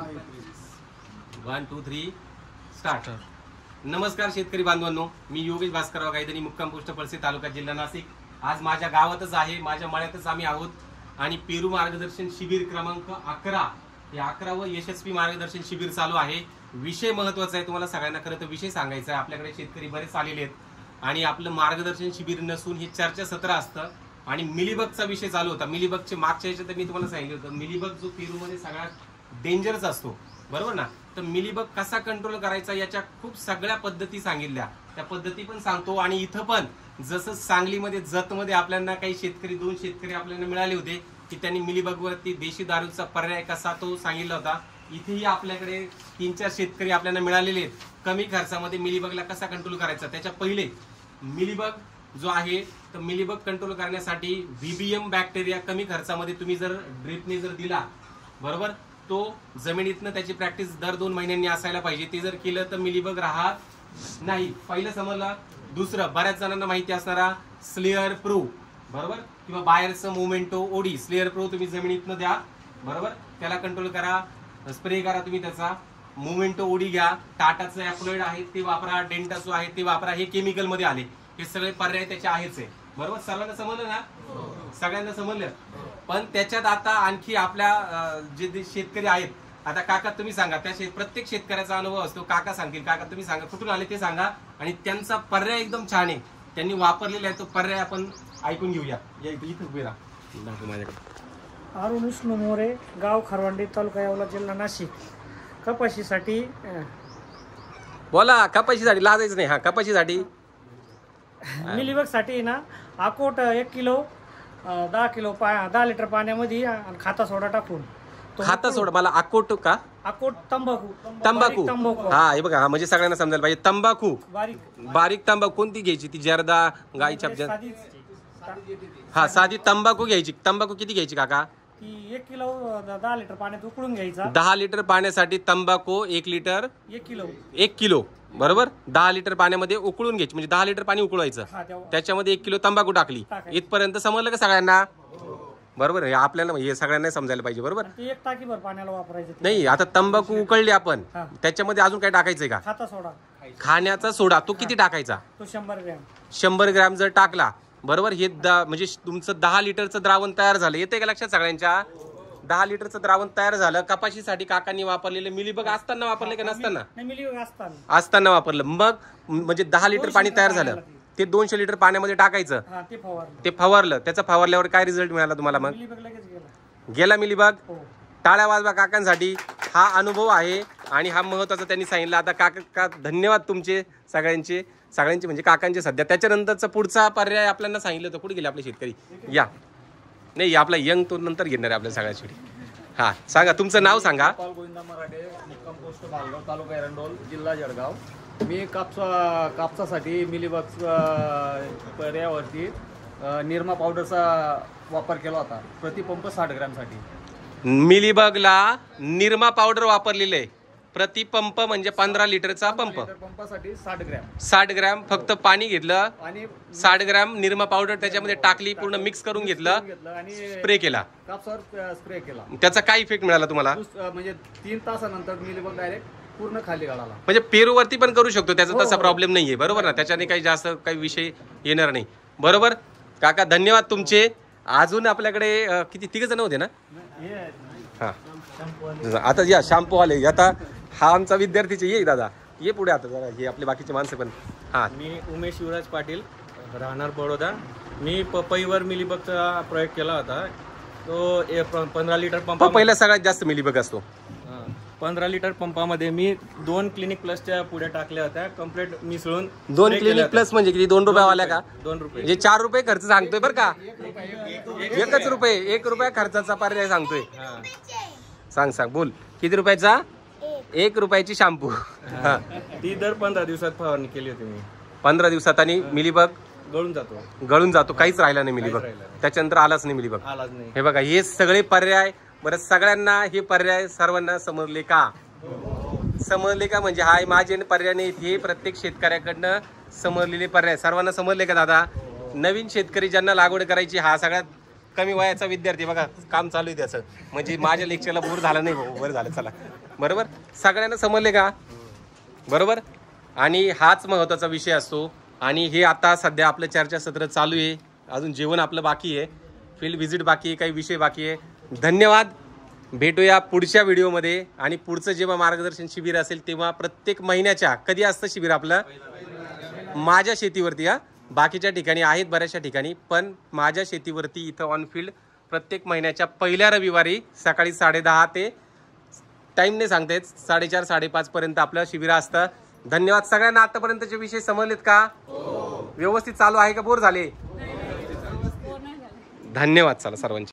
1 2 3 start. नमस्कार शेतकरी बांधवांनो, मी योगेश भास्करराव गायधनी, मुक्काम पोस्ट पळशी, तालुका जिल्हा नाशिक. आज माझ्या गावातच आहे, माझ्या मळ्यातच आम्ही आहोत आणि पेरू मार्गदर्शन शिबिर क्रमांक 11 हे 11व यशस्वी मार्गदर्शन शिबिर चालू आहे. विषय महत्वाचा आहे, तुम्हाला सगळ्यांना खरं तर विषय सांगायचा आहे. आपल्याकडे शेतकरी बरेच आलेले आहेत आणि आपलं मार्गदर्शन शिबिर नसून हे चर्चासत्र असतं आणि मिलीबगचा विषय चालू होता. मिलीबगचे मागच्या याच्यात मी तुम्हाला सांगितलं होतं, मिलीबग जो पेरूमध्ये सगळ्यात डेंजरस असतो, बरोबर ना. तर मिलीबग कसा कंट्रोल करायचा याच्या खूप सगळ्या पद्धती सांगितल्या, त्या पद्धती पण सांगतो. आणि इथं पण जसं सांगलीमध्ये जतमध्ये आपल्याला काही शेतकरी 2 शेतकरी आपल्याला मिळाले होते की त्यांनी मिलीबगवरती देशी दारूचा पर्याय कसा तो सांगितला होता. इथेही आपल्याकडे 3-4 शेतकरी आपल्याला मिळालेले आहेत कमी खर्चामध्ये मिलीबगला कसा कंट्रोल करायचा. त्याच्या पहिले मिलीबग जो आहे तर मिलीबग कंट्रोल करण्यासाठी व्हीबीएम बॅक्टेरिया कमी खर्चामध्ये तुम्ही जर ड्रिपने जर दिला, बरोबर, तो जमिनीतनं त्याची प्रॅक्टिस दर 2 महिन्यांनी असायला पाहिजे. ते जर केलं तर मिलीबग राहत नाही. पहिलं समजलं. दुसरं, बऱ्याच जणांना माहिती असणारा स्लेअर प्रो, बरोबर, किंवा बायरचं मोमेंटो ओडी. स्लेअर प्रो तुम्ही जमिनीतनं द्या, बरोबर, त्याला कंट्रोल करा, स्प्रे करा तुम्ही त्याचा. मोमेंटो ओडी घ्या, टाटाचं ॲप्लोइड आहे ते वापरा, डेंटासो आहे ते वापरा. हे केमिकल मध्ये आले, हे सगळे पर्याय त्याचे आहेच आहे, बरोबर. सर्वांना समजलं ना? सगळ्यांना समजलं. पण त्याच्यात आता आणखी आपल्या जे शेतकरी आहेत, आता काका तुम्ही सांगा, त्या प्रत्येक शेतकऱ्याचा अनुभव असतो. काका सांगतील. काका तुम्ही सांगा कुठून आले ते सांगा आणि त्यांचा पर्याय एकदम छान आहे, त्यांनी वापरलेला आहे तो पर्याय आपण ऐकून घेऊया. इथं उभे राहा माझ्याकडे. अरुण विष्णू मोरे, गाव खरवांडी, तालुका येवला, जिल्हा नाशिक. कपाशीसाठी बोला. कपाशीसाठी लाजायचं नाही. हा, कपाशीसाठी मिलीबग साठी ना अकोट 1 किलो 10 लिटर पाण्यामध्ये आणि खाता सोडा टाकून. खाता सोडा मला अकोट का? अकोट तंबाखू. हा, हे बघा, म्हणजे सगळ्यांना समजायला पाहिजे. तंबाखू, बारीक तंबाखू कोणती घ्यायची? ती जर्दा गायच्या. हा, साधी तंबाखू घ्यायची. तंबाखू किती घ्यायची काका? 1 किलो 10 लिटर पाण्यात उकळून घ्यायचा. 10 लिटर पाण्यासाठी तंबाखू 1 किलो, बरोबर, 10 लिटर पाण्यामध्ये उकळून घ्यायची. म्हणजे 10 लिटर पाणी उकळवायचं, त्याच्यामध्ये 1 किलो तंबाखू टाकली. इथपर्यंत समजलं का सगळ्यांना? बरोबर आहे. आपल्याला हे सगळ्यांना समजायला पाहिजे, बरोबर. 1 टाकीभर पाण्याला वापरायचं नाही. आता तंबाखू उकळली आपण, त्याच्यामध्ये अजून काय टाकायचंय का? खाता सोडा, खाण्याचा सोडा. तो किती टाकायचा? तो 100 ग्रॅम. 100 ग्रॅम जर टाकला, बरोबर, हे म्हणजे तुमचं 10 लिटरचं द्रावण तयार झालं. येते का लक्षात सगळ्यांच्या? 10 लिटरचं द्रावण तयार झालं. कपाशीसाठी काकांनी वापरलेलं मिलीबग असताना वापरले का नसताना? असताना वापरलं. मग म्हणजे 10 लिटर पाणी तयार झालं, ते 200 लिटर पाण्यामध्ये टाकायचं, ते फवारलं. त्याचा फवारल्यावर काय रिझल्ट मिळाला तुम्हाला? मग गेला मिलीबग. टाळ्या वाजवा काकांसाठी. हा अनुभव आहे आणि हा महत्वाचा त्यांनी सांगितलं. आता काका धन्यवाद तुमचे सगळ्यांचे म्हणजे काकांचे सध्या. त्याच्यानंतरचा पुढचा पर्याय आपल्याला सांगितलं होतं. कुठे गेले आपले शेतकरी? या नाही, आपला यंग तो नंतर घेणार आहे आपल्या सगळ्यासाठी. हा, सांगा तुमचं नाव सांगा. गोविंदा मराठे, मुक्काम पोस्ट भालगाव, तालुका एरंडोल, जिल्हा जळगाव. मी कापसासाठी मिलीबग पर्यायावरती निरमा पावडरचा वापर केला होता. प्रतिपंप 60 ग्रॅमसाठी. मिलीबगला निरमा पावडर वापरलेलं आहे. प्रतिपंप म्हणजे 15 लिटरचा पंप. पंपासाठी 60 ग्रॅम फक्त पाणी घेतलं आणि 60 ग्रॅम निरमा पावडर त्याच्यामध्ये टाकली, पूर्ण मिक्स करून घेतलं आणि स्प्रे केला. कापसावर स्प्रे केला. त्याचा काय इफेक्ट मिळाला तुम्हाला? म्हणजे 3 तासानंतर मिलीबग डायरेक्ट पूर्ण खाली गाळाला. म्हणजे पेरूवरती पण करू शकतो, त्याचा तसा प्रॉब्लेम नाहीये, बरोबर ना. त्याच्याने काही जास्त काही विषय येणार नाही, बरोबर. काका धन्यवाद तुमचे. अजून आपल्याकडे किती 3 जण होते ना? हा, आता या शॅम्पू आले. आता हा आमचा विद्यार्थीचे. ये दादा, ये पुढे. आता जरा हे आपले बाकीचे माणसं पण. हा, मी उमेश शिवराज पाटील, राहणार बडोदा. मी पपईवर मिलीबगचा प्रयोग केला होता. तो 15 लिटर पंप. पहिला सगळ्यात जास्त मिलीबग असतो. 15 लिटर पंपामध्ये मी 2 क्लिनिक प्लसच्या पुढे टाकल्या होत्या, कम्प्लीट मिसळून. 2 क्लिनिक प्लस म्हणजे किती? 2 रुपयावाल्या का? 2 रुपये. म्हणजे 4 रुपये खर्च सांगतोय बरं का? 1 रुपये, 1 रुपया खर्चाचा पर्याय सांगतोय. सांग बोल. किती रुपयाचा? 1 रुपयाची शॅम्पू. ती दर 15 दिवसात फवारणी केली होती मी. 15 दिवसात. आणि मिलीबग गळून जातो. काहीच राहिला नाही मिलीबग. त्याच्यानंतर आलाच नाही मिलीबग. हे बघा, हे सगळे पर्याय. बरं, सगळ्यांना हे पर्याय सर्वांना समजले का? समजले का? म्हणजे हा माझे पर्याय नाही, हे प्रत्येक शेतकऱ्याकडनं समजलेले पर्याय सर्वांना समजले का दादा? नवीन शेतकरी ज्यांना लागवड करायची, हा सगळ्यात कमी वयाचा विद्यार्थी बघा काम चालू आहे त्याचं, म्हणजे माझ्या लेक्चरला बोर झाला नाही भाऊ, बरं झालं चला. बरोबर, सगळ्यांना समजले का? बरोबर. आणि हाच महत्त्वाचा विषय असतो. आणि हे आता सध्या आपलं चर्चासत्र चालू आहे, अजून जेवण आपलं बाकी आहे, फील्ड व्हिजिट बाकी आहे, काही विषय बाकी आहे. धन्यवाद. भेटूया पुढच्या व्हिडिओमध्ये. आणि पुढचं जेव्हा मार्गदर्शन शिबिर असेल तेव्हा प्रत्येक महिन्याच्या, कधी असतं शिबिर आपलं? माझ्या शेतीवरती. बाकीच्या ठिकाणी आहेत बऱ्याचशा ठिकाणी, पण माझ्या शेतीवरती इथं ऑन फील्ड प्रत्येक महिन्याच्या पहिल्या रविवारी सकाळी 10:30 ते टाईम नाही सांगता 4:30 5:30 पर्यंत आपलं शिबिर असतं. धन्यवाद सगळ्यांना. आतापर्यंतचे विषय समजलेत का? व्यवस्थित चालू आहे का? बोर झाले? धन्यवाद. चला सर्वांचे.